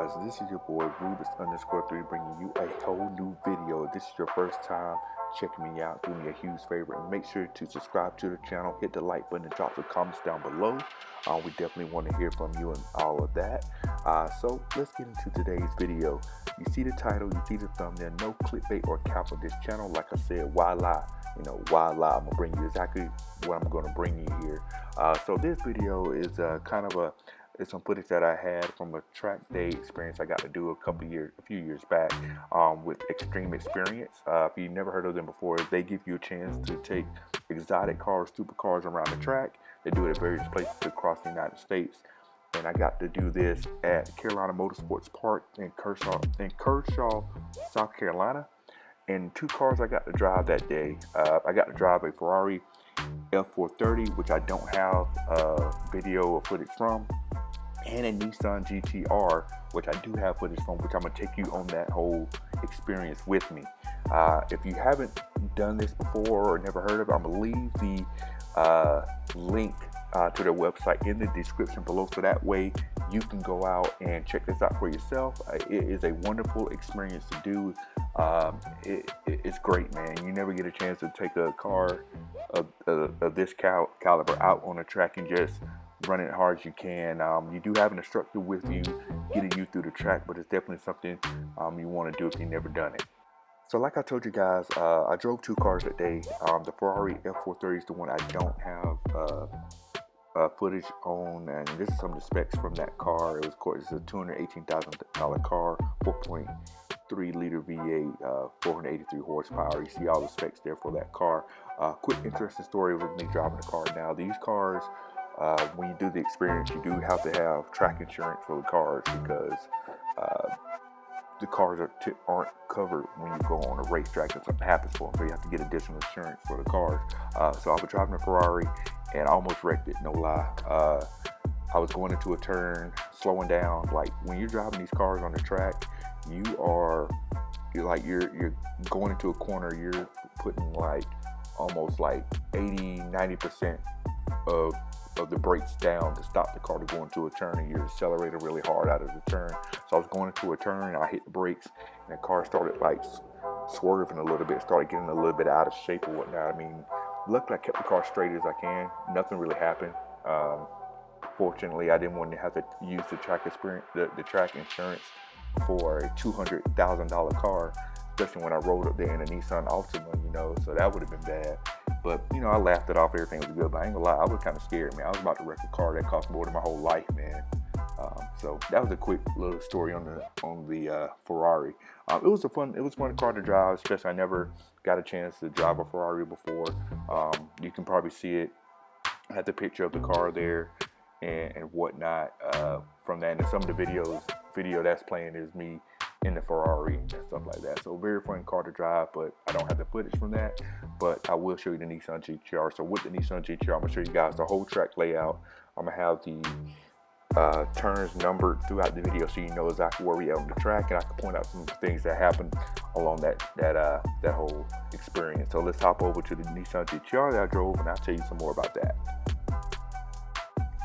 guys, this is your boy Rubus_3 bringing you a whole new video. If this is your first time checking me out, do me a huge favor and make sure to subscribe to the channel, hit the like button, and drop the comments down below. We definitely want to hear from you and all of that. So let's get into today's video. You see the title, you see the thumbnail, no clickbait or cap on this channel. Like I said, why lie? Why lie? I'm gonna bring you exactly what I'm gonna bring you here. So this video is it's some footage that I had from a track day experience I got to do a few years back with Extreme Experience. If you've never heard of them before, they give you a chance to take exotic cars, supercars around the track. They do it at various places across the United States. And I got to do this at Carolina Motorsports Park in Kershaw, South Carolina. And two cars I got to drive that day. I got to drive a Ferrari F430, which I don't have video or footage from, and a Nissan GTR, which I do have footage from, which I'm going to take you on that whole experience with me. If you haven't done this before or never heard of it, I'm going to leave the link to their website in the description below, so that way you can go out and check this out for yourself. It is a wonderful experience to do. It's great, man. You never get a chance to take a car of this caliber out on a track and just run it hard as you can. You do have an instructor with you getting you through the track, but it's definitely something you want to do if you've never done it. So like I told you guys, I drove two cars that day. The Ferrari F430 is the one I don't have footage on, and this is some of the specs from that car. It's a $218,000 car, 4.3 liter V8, 483 horsepower. You see all the specs there for that car. Quick interesting story with me driving the car. Now these cars, when you do the experience, you do have to have track insurance for the cars, because the cars aren't covered when you go on a racetrack and something happens to them, so you have to get additional insurance for the cars. So I was driving a Ferrari and I almost wrecked it, no lie. I was going into a turn, slowing down. Like when you're driving these cars on the track, you're going into a corner, you're putting like almost like 80-90% of the brakes down to stop the car to go into a turn, and you're accelerating really hard out of the turn. So I was going into a turn and I hit the brakes, and the car started like swerving a little bit, started getting a little bit out of shape or whatnot. I mean, luckily I kept the car straight as I can. Nothing really happened. Fortunately, I didn't want to have to use the track insurance for a $200,000 car, especially when I rolled up there in a Nissan Altima, so that would have been bad. But, I laughed it off, everything was good, but I ain't gonna lie, I was kind of scared, man. I was about to wreck a car that cost more than my whole life, man. So that was a quick little story on the Ferrari. It was a fun car to drive, especially I never got a chance to drive a Ferrari before. You can probably see it. I had the picture of the car there and whatnot from that, and some of the video that's playing is me in the Ferrari and stuff like that. So very fun car to drive, but I don't have the footage from that, but I will show you the Nissan GTR. So with the Nissan GTR, I'm gonna show you guys the whole track layout. I'm gonna have the turns numbered throughout the video, so you know exactly where we are on the track, and I can point out some things that happened along that whole experience. So let's hop over to the Nissan GTR that I drove, and I'll tell you some more about that.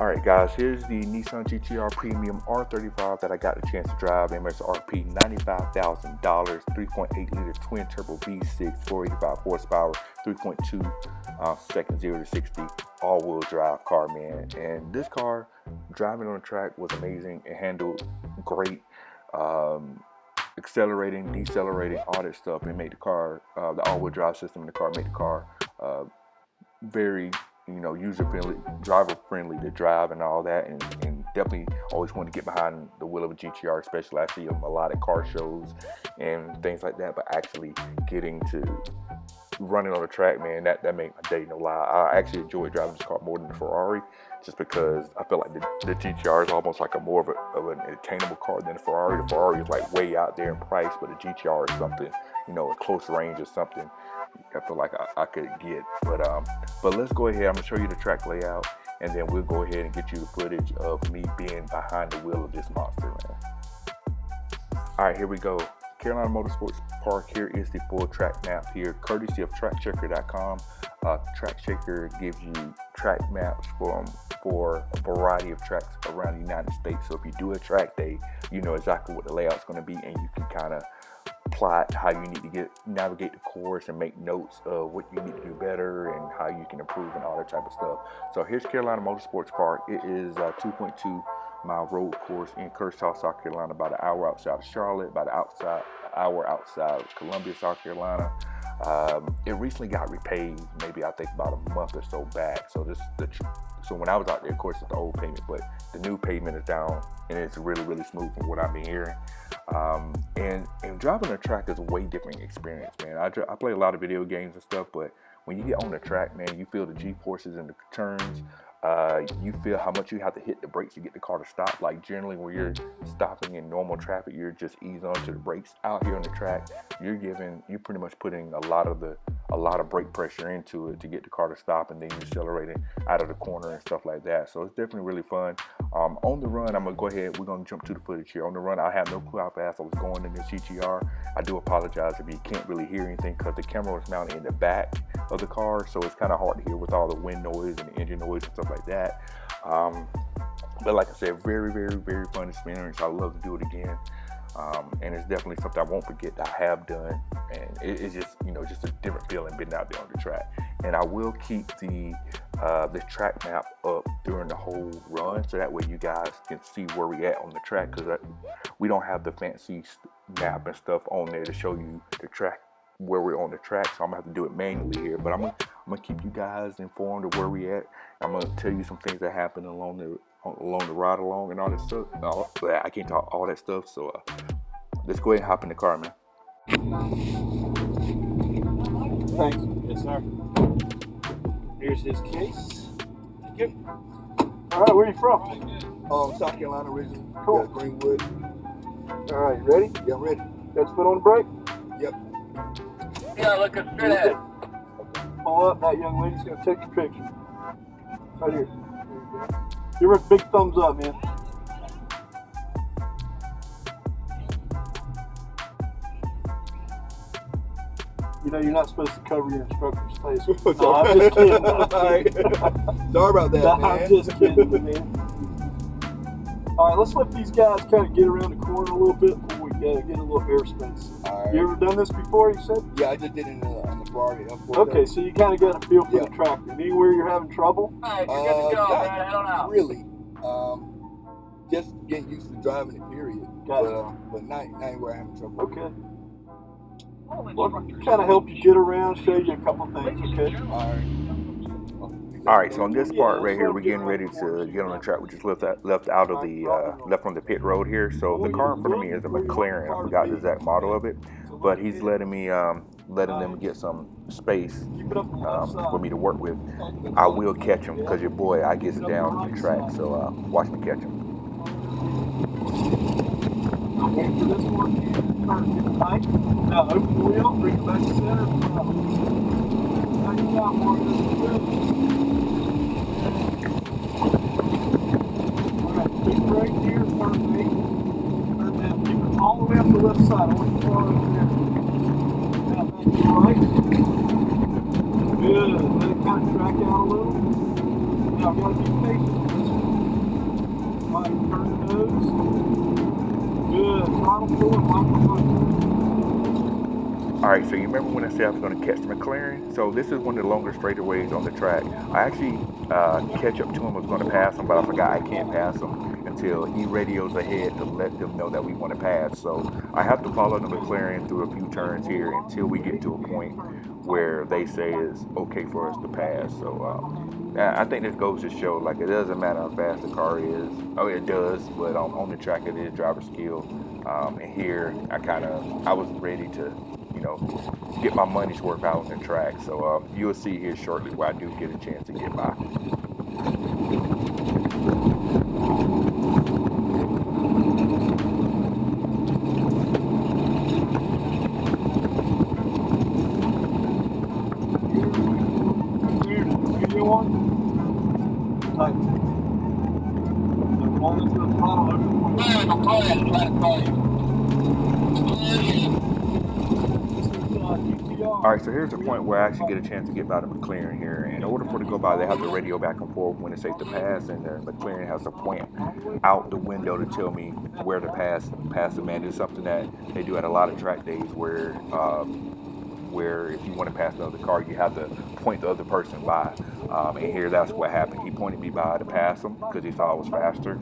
Alright guys, here's the Nissan GTR Premium R35 that I got the chance to drive. MSRP $95,000, 3.8 liter twin turbo V6, 485 horsepower, 3.2 seconds 0 to 60, all-wheel drive car, man. And this car, driving on the track, was amazing. It handled great, accelerating, decelerating, all that stuff. It made the car, the all-wheel drive system in the car made the car very user-friendly, driver-friendly to drive and all that, and definitely always want to get behind the wheel of a GTR, especially I see a lot of car shows and things like that, but actually getting to running on the track, man, that made my day, no lie. I actually enjoy driving this car more than the Ferrari, just because I feel like the GTR is almost like more of an attainable car than the Ferrari. The Ferrari is like way out there in price, but the GTR is something, a close range or something I feel like I could get. But let's go ahead. I'm gonna show you the track layout, and then we'll go ahead and get you the footage of me being behind the wheel of this monster, man. All right, here we go. Carolina Motorsports Park. Here is the full track map here, courtesy of Trackshaker.com. Trackshaker gives you track maps for a variety of tracks around the United States. So if you do a track day, you know exactly what the layout's going to be, and you can kind of plot how you need to navigate the course and make notes of what you need to do better and how you can improve and all that type of stuff. So here's Carolina Motorsports Park. It is a 2.2-mile road course in Kershaw, South Carolina, about an hour outside of Charlotte, about an hour outside of Columbia, South Carolina. It recently got repaved, maybe I think about a month or so back. So so when I was out there, of course, it's the old pavement, but the new pavement is down and it's really, really smooth from what I've been hearing. And driving a track is a way different experience, man. I play a lot of video games and stuff, but when you get on the track, man, you feel the G-forces in the turns. You feel how much you have to hit the brakes to get the car to stop. Like generally when you're stopping in normal traffic, you're just easing onto the brakes. Out here on the track, you're pretty much putting a lot of brake pressure into it to get the car to stop, and then you're accelerating out of the corner and stuff like that. So it's definitely really fun. On the run, I'm gonna go ahead. We're gonna jump to the footage here. On the run, I have no clue how fast I was going in this GTR. I do apologize if you can't really hear anything because the camera was mounted in the back of the car, so it's kind of hard to hear with all the wind noise and the engine noise and stuff like that. But like I said, very, very, very fun experience. I love to do it again. And it's definitely something I won't forget that I have done, and it's just, just a different feeling being out there on the track. And I will keep the track map up during the whole run, so that way you guys can see where we at on the track, because we don't have the fancy map and stuff on there to show you the track where we're on the track, so I'm gonna have to do it manually here. But I'm gonna keep you guys informed of where we at. I'm gonna tell you some things that happened along the ride along and all that stuff. I can't talk all that stuff, so let's go ahead and hop in the car, man. Thanks. Yes, sir. Here's his case. Thank you. All right, where are you from? South Carolina originally. Cool. Yeah, Greenwood. All right, you ready? Yeah, I'm ready. Got your foot on the brake? Yep. Yeah, looking straight ahead. Pull up. That young lady's gonna take your picture. Right here. There you go. Give her a big thumbs up, man. You know you're not supposed to cover your instructor's face. No, I'm just kidding. Sorry about that, man. I'm just kidding, man. All right, let's let these guys kind of get around the corner a little bit before we get a little airspace. All right. You ever done this before, you said? Yeah, I just did it on the Ferrari. Okay, so you kind of got a feel for the track. Anywhere you're having trouble? All right, you're good to go, man. Head on out. Really. Just getting used to driving it, period. But not anywhere I'm having trouble. Okay. Well, kind of help you get around, show you a couple things, okay? All right, so on this part right here, we're getting ready to get on the track. We just left out of the left on the pit road here. So the car in front of me is a McLaren. I forgot the exact model of it, but he's letting them get some space for me to work with. I will catch him because your boy, I gets down the track. So watch me catch him. Wait for this one, turn, get tight. Now open the wheel, bring it back to center. Now you got more of this wheel. Alright, keep right here, turn me. Turn that, keep it all the way up the left side. I want you far over there. Now back to the right. Good. Let it kind of track out a little. Now I've got to be patient with this one. Alright, turn the nose. Good. All right, so you remember when I said I was going to catch the McLaren? So this is one of the longer straightaways on the track. I actually catch up to him. I was going to pass him, but I forgot I can't pass him until he radios ahead to let them know that we want to pass. So I have to follow the McLaren through a few turns here until we get to a point where they say it's okay for us to pass. So I think this goes to show, like, it doesn't matter how fast the car is. Oh, it does, but on the track it is driver skill. And here I was ready to, get my money's worth out on the track. So you'll see here shortly where I do get a chance to get by. I'm trying to call you. All right, so here's the point where I actually get a chance to get by the McLaren here. In order for it to go by, they have to radio back and forth when it's safe to pass, and the McLaren has to point out the window to tell me where to pass the man. It's something that they do at a lot of track days where if you want to pass another car, you have to point the other person by. And here, that's what happened. He pointed me by to pass him because he thought I was faster,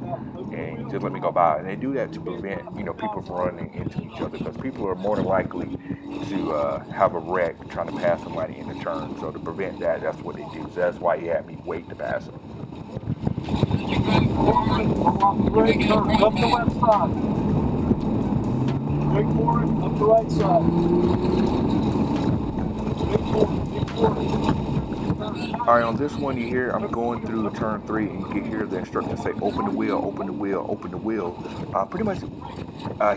and he just let me go by. And they do that to prevent, people from running into each other, because people are more than likely to have a wreck trying to pass somebody in the turn. So to prevent that, that's what they do. So that's why he had me wait to pass him. Great turn, up the left side. Wait for it, up the right side. All right, on this one you hear, I'm going through turn 3, and you can hear the instructor say, open the wheel, open the wheel, open the wheel. Pretty much,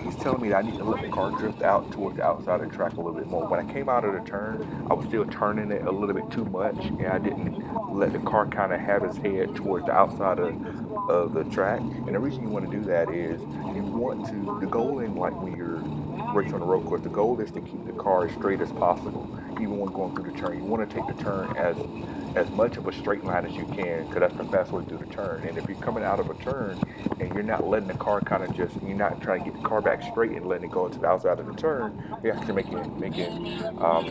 he's telling me that I need to let the car drift out towards the outside of the track a little bit more. When I came out of the turn, I was still turning it a little bit too much, and I didn't let the car kind of have its head towards the outside of the track. And the reason you want to do that is you want to, the goal in like when you're racing on the road course, the goal is to keep the car as straight as possible. Even when going through the turn, you want to take the turn as much of a straight line as you can, because that's the fast way through the turn. And if you're coming out of a turn and you're not letting the car you're not trying to get the car back straight and letting it go to the outside of the turn, you're actually making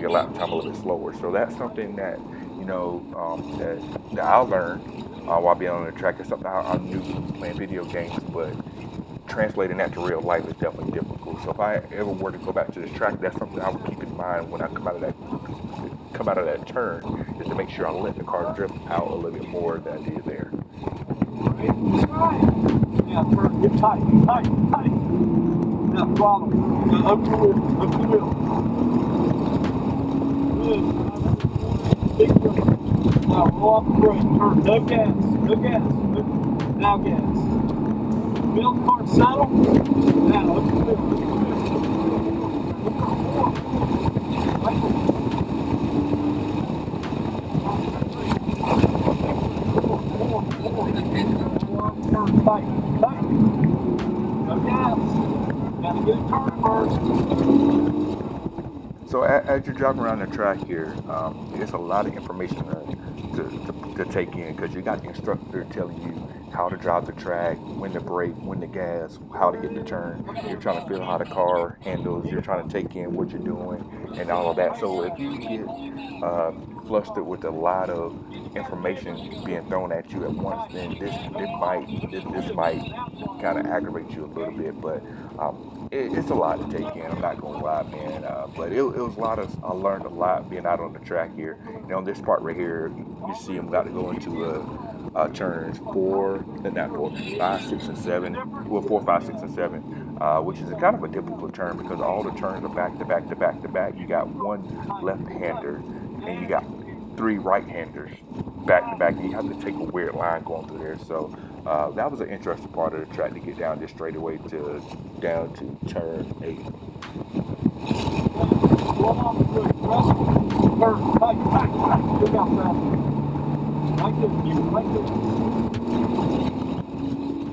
your lap time a little bit slower. So that's something that that I learned while being on the track. It's something I knew playing video games, but translating that to real life is definitely difficult. So if I ever were to go back to this track, that's something I would keep in mind when I come out of that turn, is to make sure I let the car drift out a little bit more than I did there. Yeah, turn, get tight. Now follow. Up the wheel. Good. Big wheel. Now roll off the brake. Turn. No gas. Now gas. Wheel car settle. Now up the wheel. Tight. No gas. Gotta get a turn first. So as you're driving around the track here, there's a lot of information to take in, because you got the instructor telling you how to drive the track, when to brake, when to gas, how to get the turn. You're trying to feel how the car handles. You're trying to take in what you're doing and all of that. So if you get flustered with a lot of information being thrown at you at once, then this might kind of aggravate you a little bit. But it's a lot to take in. I'm not gonna lie, man. But it was a lot I learned a lot being out on the track here. On this part right here, you see I'm about to go into turns 4, 5, 6, and 7. Well, 4, 5, 6, and 7, which is a kind of a difficult turn because all the turns are back to back to back to back. You got one left-hander and you got 3 right-handers back to back. And you have to take a weird line going through there. So that was an interesting part of the track to get down this straightaway down to turn 8.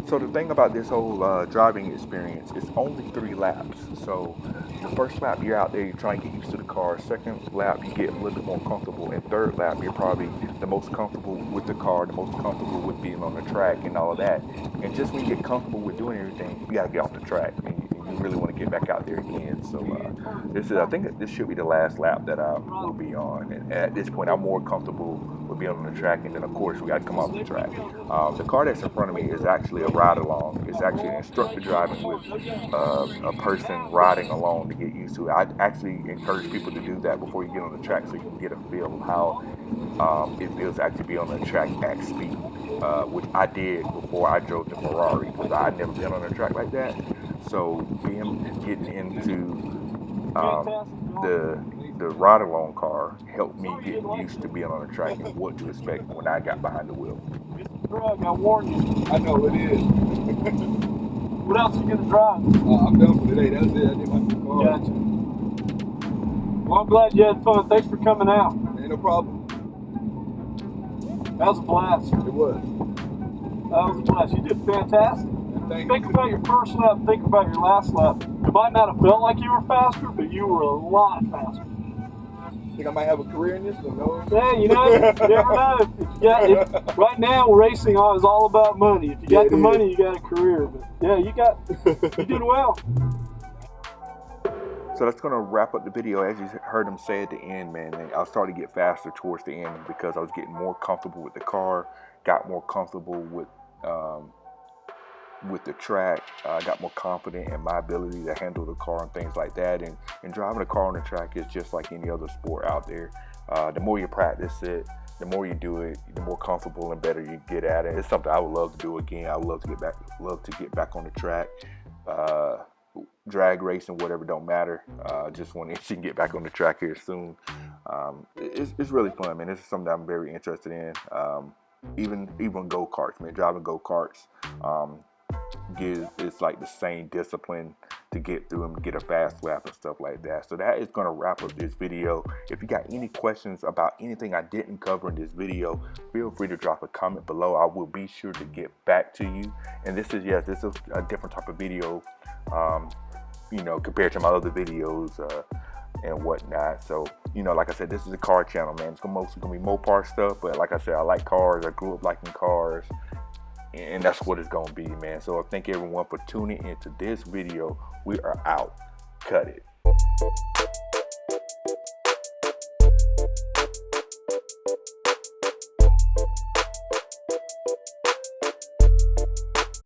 So the thing about this whole driving experience, it's only 3 laps. So the first lap you're out there, you're trying to get used to the car. Second lap you get a little bit more comfortable. And third lap you're probably the most comfortable with the car, the most comfortable with being on the track and all of that. And just when you get comfortable with doing everything, you gotta get off the track and you really want to get back out there again. So I think this should be the last lap that I will be on. And at this point I'm more comfortable with being on the track, and then of course we got to come off the track. The car that's in front of me is actually a ride along. It's actually an instructor driving with a person riding along to get used to it. I actually encourage people to do that before you get on the track, so you can get a feel of how it feels to actually be on the track at speed, which I did before I drove the Ferrari, because I'd never been on a track like that. So getting into the ride-along car helped me get used to being on the track and what to expect when I got behind the wheel. Drug, I warn you. I know it is. What else are you gonna drive? I'm done for today. That was it. I did my car. Gotcha. Well, I'm glad you had fun. Thanks for coming out. Ain't no problem. That was a blast. It was. That was a blast. You did fantastic. Think about your first lap, think about your last lap. It might not have felt like you were faster, but you were a lot faster. think I might have a career in this or no? Yeah, you know, you never know. Right now, racing is all about money. If you got the money, you got a career. But yeah, you did well. So that's going to wrap up the video. As you heard him say at the end, man, I started to get faster towards the end because I was getting more comfortable with the car, got more comfortable with the track. I got more confident in my ability to handle the car and things like that. And driving a car on the track is just like any other sport out there. The more you practice it, the more you do it, the more comfortable and better you get at it. It's something I would love to do again. I would love to get back on the track. Drag racing, whatever, don't matter. Just want to get back on the track here soon. It's really fun, man. This is something that I'm very interested in. Even go-karts, man. Driving go-karts it's like the same discipline to get through them, to get a fast lap and stuff like that. So that is going to wrap up this video. If you got any questions about anything I didn't cover in this video, feel free to drop a comment below. I will be sure to get back to you. And this is a different type of video, you know, compared to my other videos and whatnot. So, you know, like I said, this is a car channel, man. It's mostly gonna be Mopar stuff, but like I said, I like cars. I grew up liking cars, and that's what it's gonna be, man. So thank everyone for tuning into this video. We are out. Cut it.